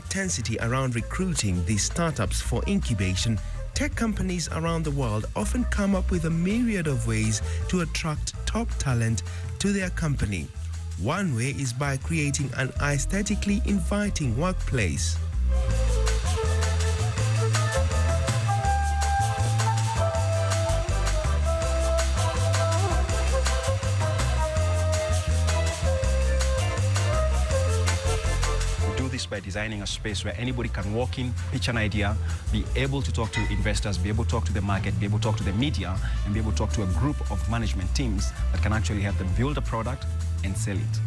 intensity around recruiting these startups for incubation, tech companies around the world often come up with a myriad of ways to attract top talent to their company. One way is by creating an aesthetically inviting workplace. By designing a space where anybody can walk in, pitch an idea, be able to talk to investors, be able to talk to the market, be able to talk to the media, and be able to talk to a group of management teams that can actually help them build a product and sell it.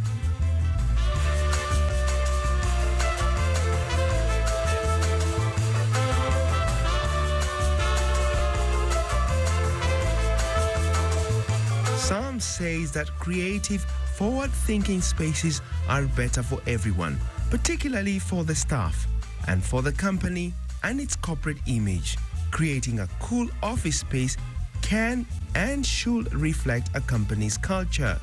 Sam says that creative, forward-thinking spaces are better for everyone, particularly for the staff and for the company and its corporate image. Creating a cool office space can and should reflect a company's culture.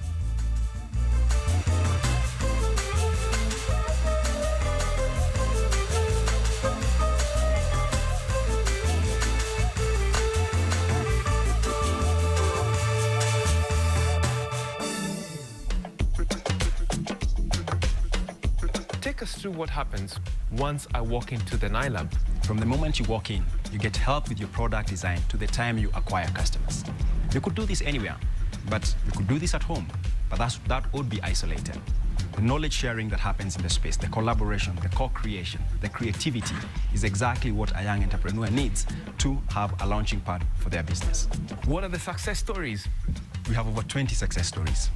Take us through what happens once I walk into the Naitab. From the moment you walk in, you get help with your product design to the time you acquire customers. You could do this anywhere, but you could do this at home, but that would be isolated. The knowledge sharing that happens in the space, the collaboration, the co-creation, the creativity is exactly what a young entrepreneur needs to have a launching pad for their business. What are the success stories? We have over 20 success stories.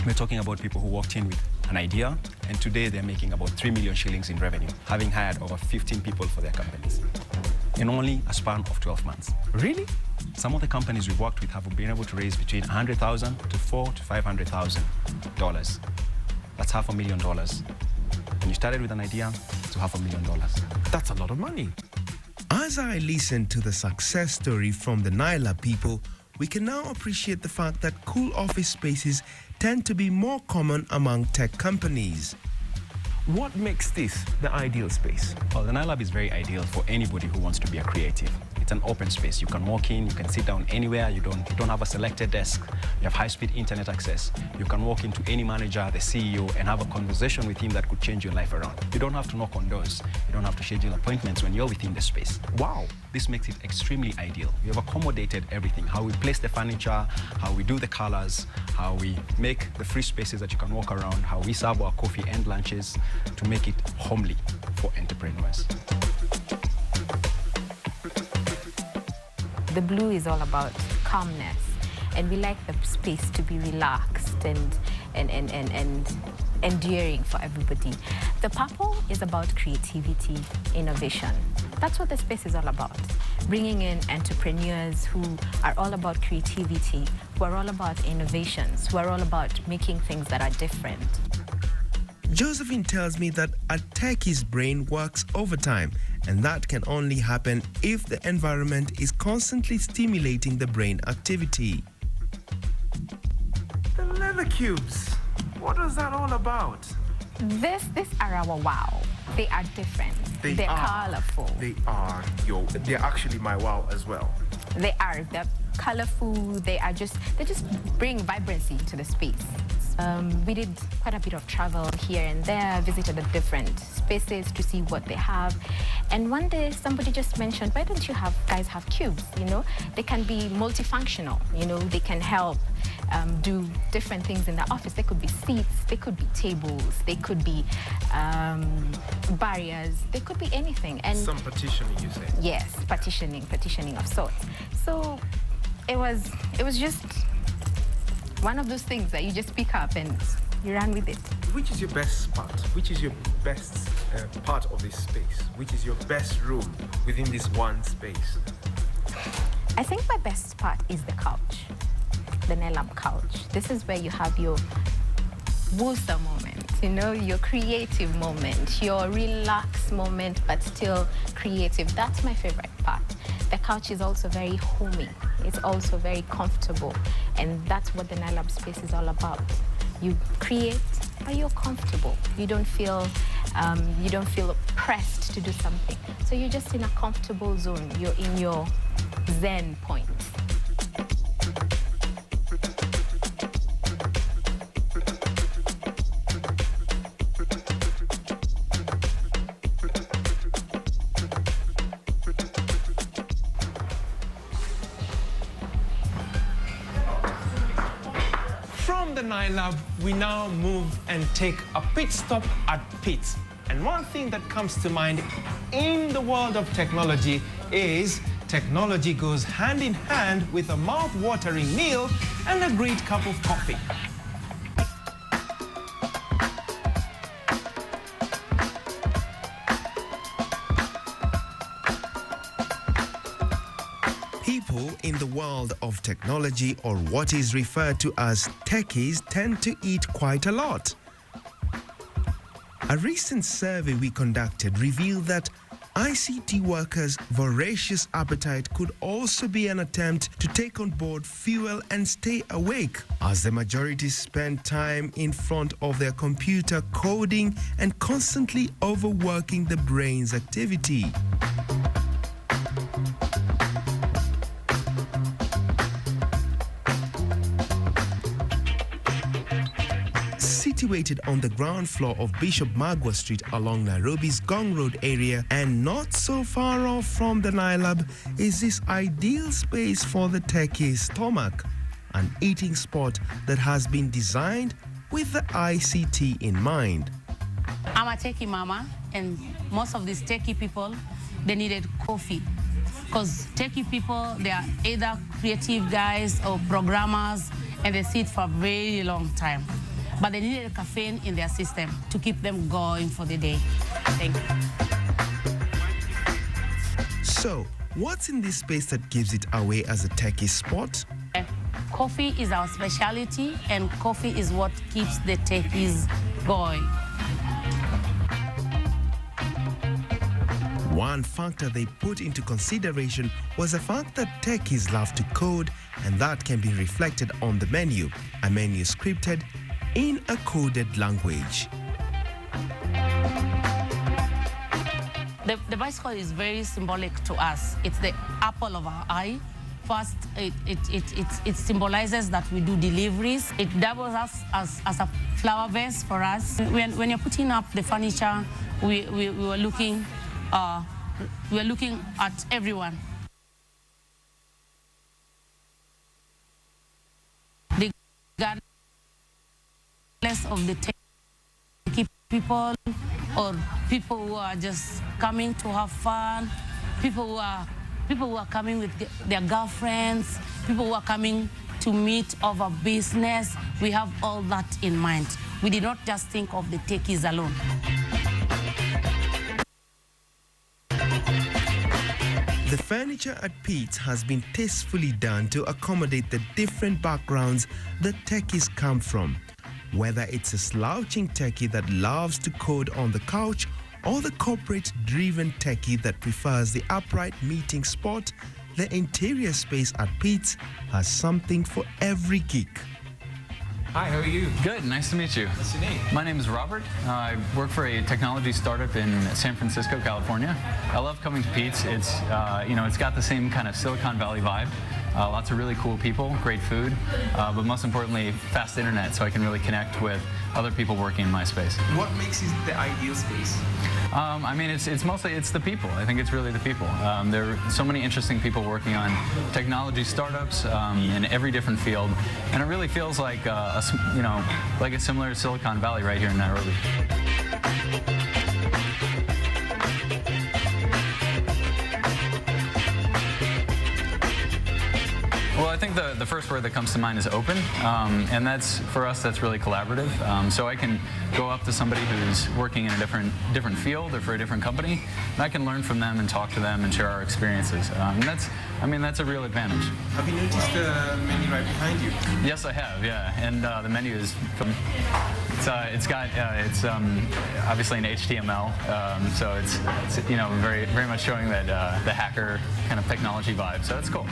We're talking about people who walked in with an idea, and today they're making about 3 million shillings in revenue, having hired over 15 people for their companies in only a span of 12 months. Really? Some of the companies we've worked with have been able to raise between $100,000 to $400,000 to $500,000. That's $500,000. When you started with an idea to $500,000. That's a lot of money. As I listen to the success story from the Naitab people, we can now appreciate the fact that cool office spaces tend to be more common among tech companies. What makes this the ideal space? Well, the Naitab is very ideal for anybody who wants to be a creative. It's an open space. You can walk in, you can sit down anywhere. You don't have a selected desk. You have high-speed internet access. You can walk into any manager, the CEO, and have a conversation with him that could change your life around. You don't have to knock on doors. You don't have to schedule appointments when you're within the space. Wow. This makes it extremely ideal. We have accommodated everything, how we place the furniture, how we do the colors, how we make the free spaces that you can walk around, how we serve our coffee and lunches to make it homely for entrepreneurs. The blue is all about calmness, and we like the space to be relaxed and enduring for everybody. The purple is about creativity, innovation. That's what the space is all about. Bringing in entrepreneurs who are all about creativity, who are all about innovations, who are all about making things that are different. Josephine tells me that a techie's brain works overtime, and that can only happen if the environment is constantly stimulating the brain activity. The leather cubes. What is that all about? These are our wow. They are different. They're colorful. They're actually my wow as well. They're colorful. They just bring vibrancy to the space. We did quite a bit of travel here and there, visited the different spaces to see what they have. And one day somebody just mentioned, why don't you guys have cubes, you know? They can be multifunctional, you know? They can help do different things in the office. They could be seats, they could be tables, they could be barriers, they could be anything. And some partitioning, you say? Yes, partitioning of sorts. So it was just one of those things that you just pick up and you run with it. Which is your best part? Which is your best part of this space? Which is your best room within this one space? I think my best part is the couch, the Naitab couch. This is where you have your woosa moment, you know, your creative moment, your relaxed moment, but still creative. That's my favorite part. The couch is also very homey. It's also very comfortable. And that's what the Naitab space is all about. You create, but you're comfortable. You don't feel You don't feel pressed to do something. So you're just in a comfortable zone. You're in your zen point. From the Naitab, we now move and take a pit stop at Pits. And one thing that comes to mind in the world of technology is technology goes hand in hand with a mouth-watering meal and a great cup of coffee. People in the world of technology, or what is referred to as techies, tend to eat quite a lot. A recent survey we conducted revealed that ICT workers' voracious appetite could also be an attempt to take on board fuel and stay awake, as the majority spend time in front of their computer coding and constantly overworking the brain's activity. Situated on the ground floor of Bishop Magwa Street along Nairobi's Gong Road area and not so far off from the Naitab is this ideal space for the techie's stomach, an eating spot that has been designed with the ICT in mind. I'm a techie mama, and most of these techie people, they needed coffee. Because techie people, they are either creative guys or programmers, and they sit for a very long time. But they needed a caffeine in their system to keep them going for the day. Thank you. So, what's in this space that gives it away as a techie spot? Coffee is our specialty, and coffee is what keeps the techies going. One factor they put into consideration was the fact that techies love to code, and that can be reflected on the menu, a menu scripted in a coded language. The bicycle is very symbolic to us. It's the apple of our eye. First, it symbolizes that we do deliveries. It doubles us as a flower vase for us. When you're putting up the furniture, we were looking at everyone. Of the techie people, or people who are just coming to have fun, people who are coming with their girlfriends, people who are coming to meet over business. We have all that in mind. We did not just think of the techies alone. The furniture at Pete's has been tastefully done to accommodate the different backgrounds that techies come from. Whether it's a slouching techie that loves to code on the couch or the corporate-driven techie that prefers the upright meeting spot, the interior space at Pete's has something for every geek. Hi, how are you? Good, nice to meet you. What's your name? My name is Robert. I work for a technology startup in San Francisco, California. I love coming to Pete's. It's, it's got the same kind of Silicon Valley vibe. Lots of really cool people, great food, but most importantly, fast internet, so I can really connect with other people working in my space. What makes it the ideal space? I mean, it's mostly the people. I think it's really the people. There are so many interesting people working on technology startups in every different field, and it really feels like like it's similar to Silicon Valley right here in Nairobi. Well, I think the first word that comes to mind is open, and that's, for us, that's really collaborative. So I can go up to somebody who's working in a different field or for a different company, and I can learn from them and talk to them and share our experiences. And that's a real advantage. Have you noticed the menu right behind you? Yes, I have, yeah. And the menu is, it's obviously in HTML, so it's very much showing that the hacker kind of technology vibe. So it's cool.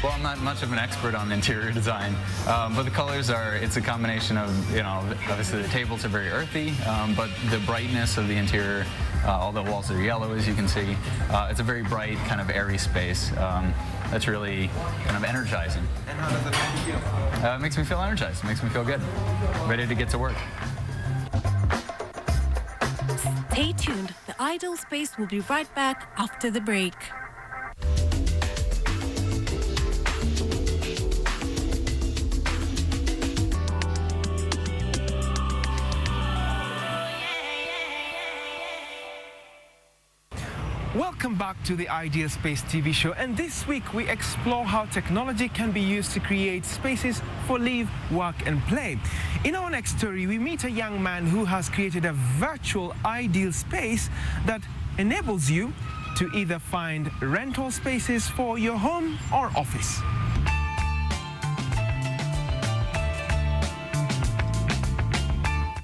Well, not much of an expert on interior design, but the colors it's a combination of, obviously the tables are very earthy, but the brightness of the interior, all the walls are yellow, as you can see. It's a very bright, kind of airy space. That's really kind of energizing. And how does it make you feel? It makes me feel energized. It makes me feel good. Ready to get to work. Stay tuned. The Ideal Space will be right back after the break. Welcome back to the Ideal Space TV show, and this week we explore how technology can be used to create spaces for live, work and play. In our next story, we meet a young man who has created a virtual ideal space that enables you to either find rental spaces for your home or office.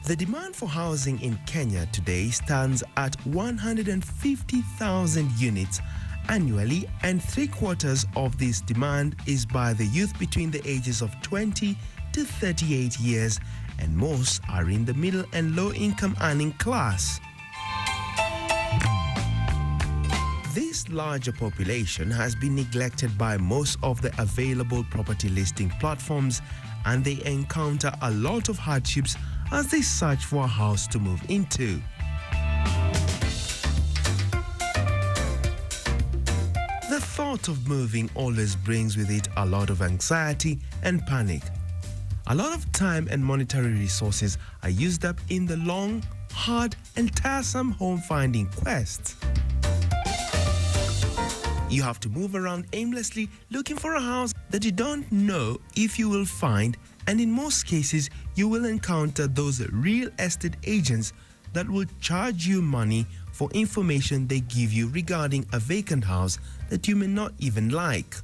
The demand for housing in Kenya today stands at 150,000 units annually, and 3/4 of this demand is by the youth between the ages of 20 to 38 years, and most are in the middle and low income earning class. This larger population has been neglected by most of the available property listing platforms, and they encounter a lot of hardships as they search for a house to move into. The thought of moving always brings with it a lot of anxiety and panic. A lot of time and monetary resources are used up in the long, hard and tiresome home-finding quest. You have to move around aimlessly looking for a house that you don't know if you will find, and in most cases you will encounter those real estate agents that will charge you money for information they give you regarding a vacant house that you may not even like.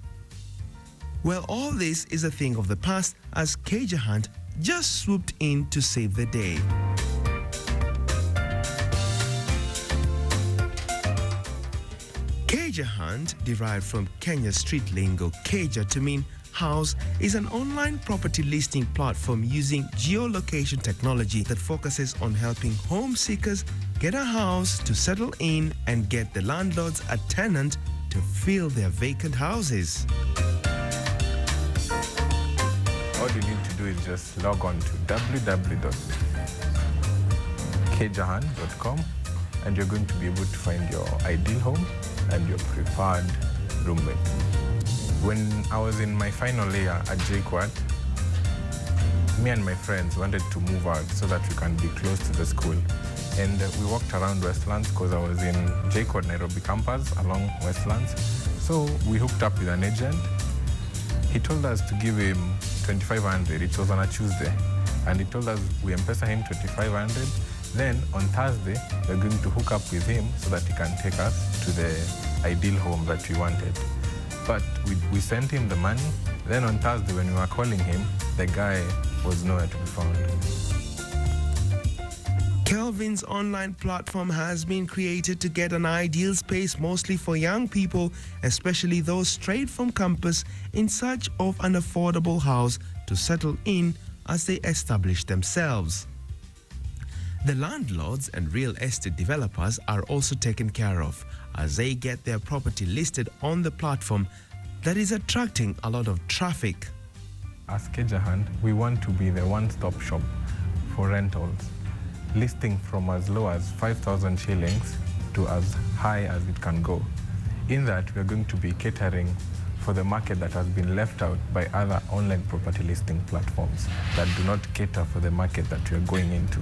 Well, all this is a thing of the past, as Kahun just swooped in to save the day. Kahun, derived from Kenya street lingo Keja to mean house, is an online property listing platform using geolocation technology that focuses on helping home seekers get a house to settle in and get the landlords a tenant to fill their vacant houses. All you need to do is just log on to www.kejahan.com, and you're going to be able to find your ideal home and your preferred roommate. When I was in my final year at JKUAT, me and my friends wanted to move out so that we can be close to the school. And we walked around Westlands because I was in JKUAT Nairobi campus along Westlands. So we hooked up with an agent. He told us to give him 2,500. It was on a Tuesday. And he told us we M-Pesa him 2,500. Then on Thursday, we're going to hook up with him so that he can take us to the ideal home that we wanted. But we sent him the money. Then on Thursday, when we were calling him, the guy was nowhere to be found. Kelvin's online platform has been created to get an ideal space mostly for young people, especially those straight from campus in search of an affordable house to settle in as they establish themselves. The landlords and real estate developers are also taken care of as they get their property listed on the platform that is attracting a lot of traffic. As Kahun, we want to be the one-stop shop for rentals, listing from as low as 5,000 shillings to as high as it can go. In that, we're going to be catering for the market that has been left out by other online property listing platforms that do not cater for the market that we are going into.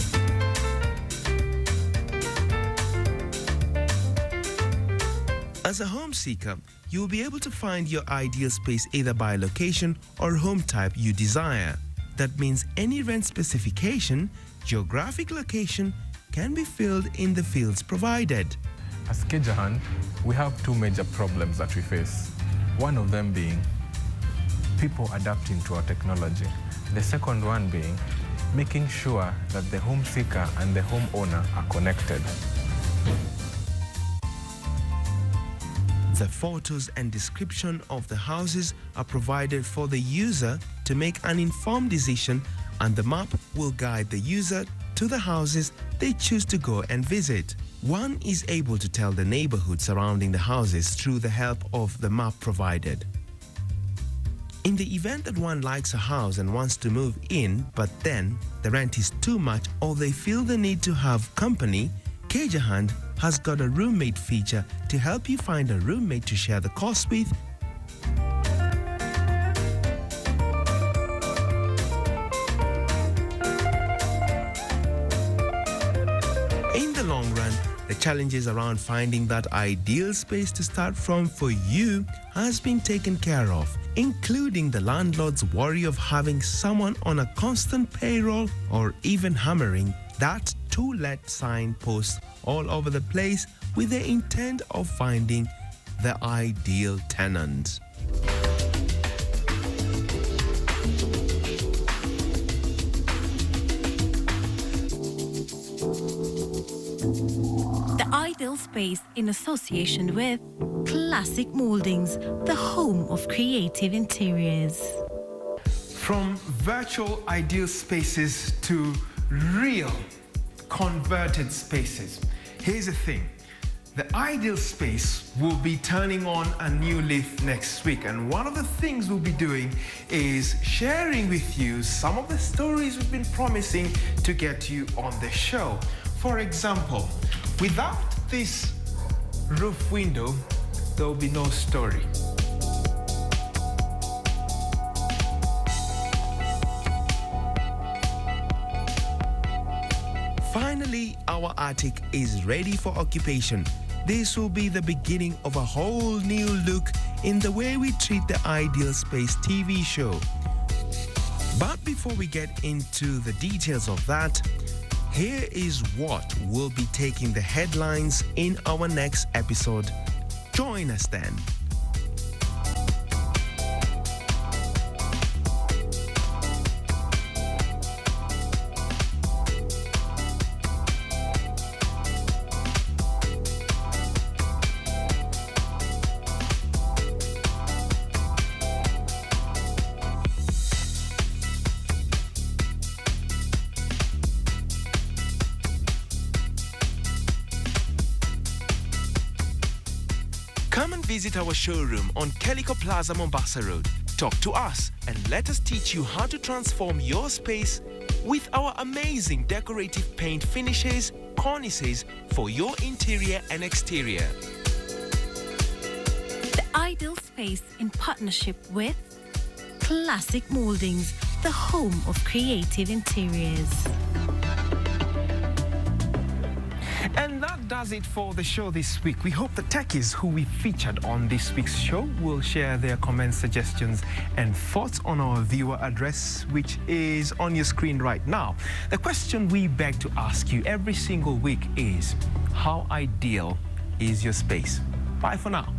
As a home seeker, you will be able to find your ideal space either by location or home type you desire. That means any rent specification, geographic location can be filled in the fields provided. As Kahun, we have two major problems that we face. One of them being people adapting to our technology. The second one being making sure that the home seeker and the homeowner are connected. The photos and description of the houses are provided for the user to make an informed decision, and the map will guide the user to the houses they choose to go and visit. One is able to tell the neighborhood surrounding the houses through the help of the map provided. In the event that one likes a house and wants to move in, but then the rent is too much or they feel the need to have company, Kahun has got a roommate feature to help you find a roommate to share the cost with. In the long run, the challenges around finding that ideal space to start from for you has been taken care of, including the landlord's worry of having someone on a constant payroll or even hammering that "to let" sign posts all over the place with the intent of finding the ideal tenant. The ideal space in association with Classic Moldings, the home of creative interiors. From virtual ideal spaces to real converted spaces. Here's the thing. The ideal space will be turning on a new leaf next week, and one of the things we'll be doing is sharing with you some of the stories we've been promising to get you on the show. For example, without this roof window, there will be no story. Finally, our attic is ready for occupation. This will be the beginning of a whole new look in the way we treat the Ideal Space TV show. But before we get into the details of that, here is what will be taking the headlines in our next episode. Join us then. Come and visit our showroom on Calico Plaza, Mombasa Road. Talk to us and let us teach you how to transform your space with our amazing decorative paint finishes, cornices for your interior and exterior. The ideal space in partnership with Classic Moldings, the home of creative interiors. And that does it for the show this week. We hope the techies who we featured on this week's show will share their comments, suggestions, and thoughts on our viewer address, which is on your screen right now. The question we beg to ask you every single week is, how ideal is your space? Bye for now.